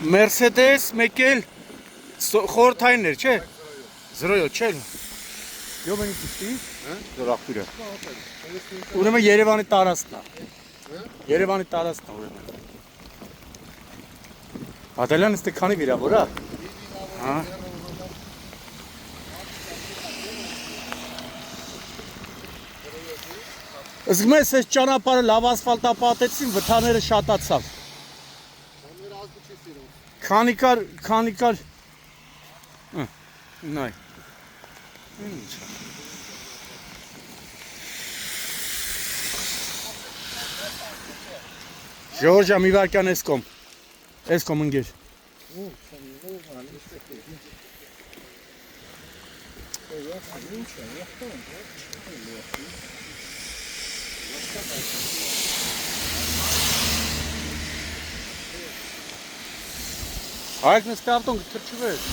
Mercedes մեկ էլ խորհրդային էր, չէ՞։ 07 չէ՞։ Յոմենի քիստի, զորախտուրը։ Ուրեմն Երևանի տարածքն է։ Երևանի տարածքն է ուրեմն։ Ադելյան ստե քանի վիրավոր է։ Հա։ Իսկ մեզ այս ճանապարհը լավ ասֆալտապատեցին, վթարները շատացավ։ Քանի կար նայ։ Ինչ։ Ժորժա մի վարքան էս կոմ ընկեր։ Հայք նստի ավտոն կթրջվես։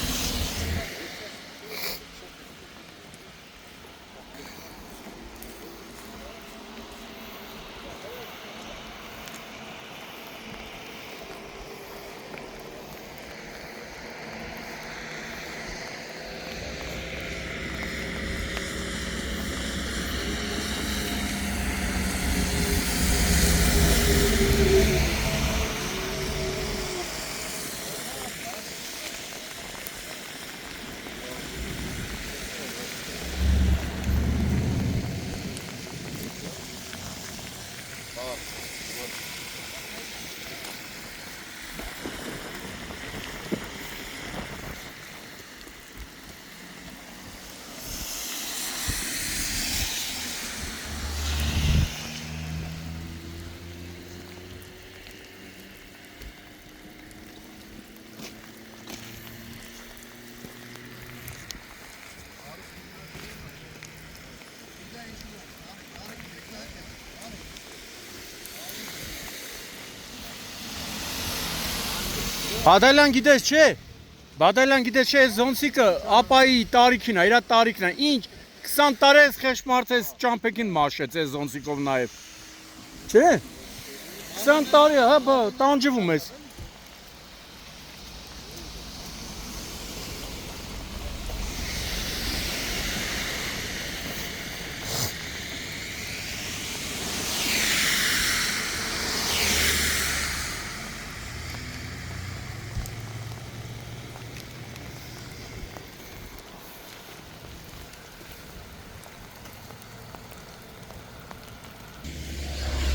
Բադալյան գիտես չէ, այս զոնսիկը ապայի տարիքին է, իրա տարիքն է, ինչ 20 տարի ես խեշմարդ ես ճամպեքին մաշեց այս զոնսիկով նաև, չէ, 20 տարի հա բա տանջվում ես։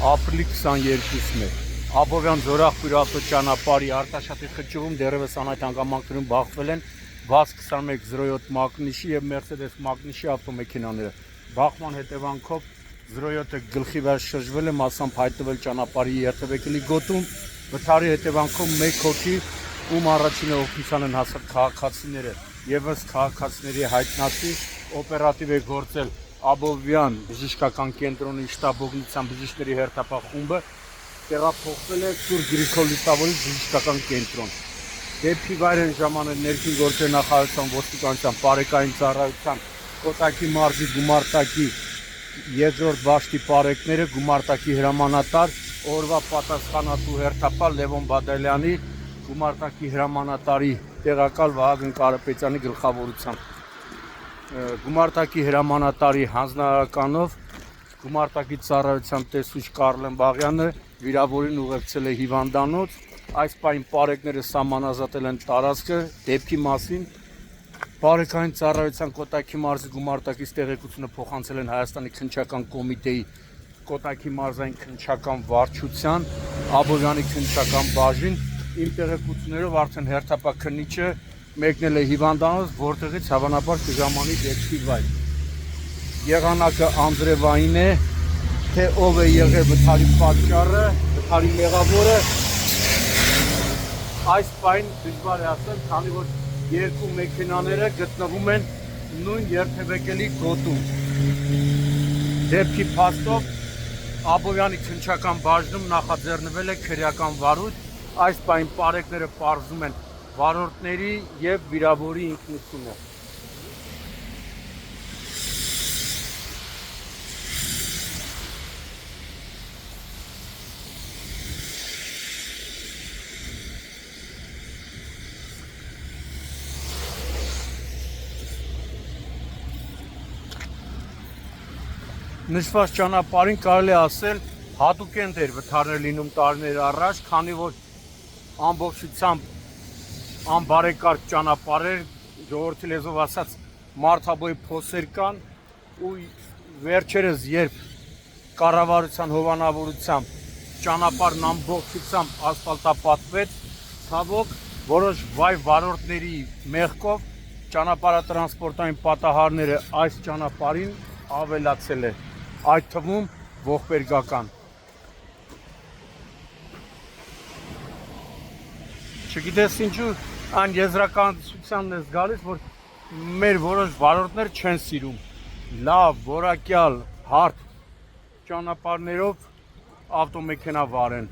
Ապրիլի 22-ն է, Աբովյան Զորախտուր ավտոճանապարհի Արտաշատի խճուղում դեռևս անհայտ հանգամանքներում բախվել են VAZ 2107 մագնիշի և Mercedes մագնիշի ավտոմեքենաները։ Բախման հետևանքով 07-ը գլխի վրա շրջվել է, մասամբ հայտնվել ճանապարհի երթևեկելի գոտում, վթարի հետևանքով 1 հոգի, ում առաջինը օգնության են հասել քաղաքացիները, և ըստ քաղաքացիների հայտնածի օպերատիվ է գործել Աբովյան բժշկական կենտրոնի շտաբօգնության բժիշկների հերթապահ խումբը տեղափոխվել է Սուրբ Գրիգոր Լուսավորի բժշկական կենտրոն։ Դեպքի վայր են ժամանել ներքին գործերի նախարարության ոստիկանության բարեկային ծառայության Կոտայքի մարզի գումարտակի երկրորդ բաշտի պարեկները, գումարտակի հրամանատար, օրվա պատասխանատու հերթապահ Լևոն Բադալյանի, գումարտակի հրամանատարի տեղակալ Վահագն Կարապետյանի գլխավորությամբ։ Գումարտակի հրամանատարի հանձնարարականով գումարտակի ծառայության տեսուչ Կարլեն Բաղյանը վիրավորին ուղեկցել է հիվանդանոց, այս պահին պարեկները սահմանազատել են տարածքը, դեպքի մասին բարեկային ծառայության Կոտայքի մարզի գումարտակից տեղեկությունը փոխանցել են Հայաստանի քննչական կոմիտեի Կոտայքի մարզային քննչական վարչության, Աբովյանի քննչական բաժին, իմ տեղեկություններով արդեն հերթապահ քննիչը մեկնել է հիվանդանոց, որտեղից հավանաբար կժամանի դեպքի վայր։ Եղանակը անձրևային է, թե ով է եղել վթարի պատճառը, վթարի մեղավորը, այս պահին դժվար է ասել, քանի որ երկու մեքենաները գտնվում են նույն երթևեկելի գոտում։ Դեպքի փաստով Աբովյանի քննչական բաժնում նախաձեռնվել է քրեական վարույթ, այս պահին պարեկները պարզում են վարորդների և վիրավորի ինքնությունը։ նշված ճանապարհին կարելի է ասել հատուկ են դեր վթարներ լինում տարիներ առաջ, քանի որ ամբողջությամբ անբարեկարգ ճանապարհեր, ժողովրդի լեզվով ասած մարդաբույժ փոսեր կան ու վերջերս երբ կառավարության հովանավորությամբ ճանապարհն ամբողջությամբ ասֆալտապատվեց, ցավոք որոշ վայ վարորդների մեղքով ճանապարհատրանսպորտային պատահարները այս ճանապարհին ավելացել է, այդ թվում ողբերգական։ Չգիտես ինչու այն եզրակացությանն ես գալիս, որ մեր որոշ վարորդներ չեն սիրում լավ, որակյալ, հարթ ճանապարհներով ավտոմեքենա վարեն։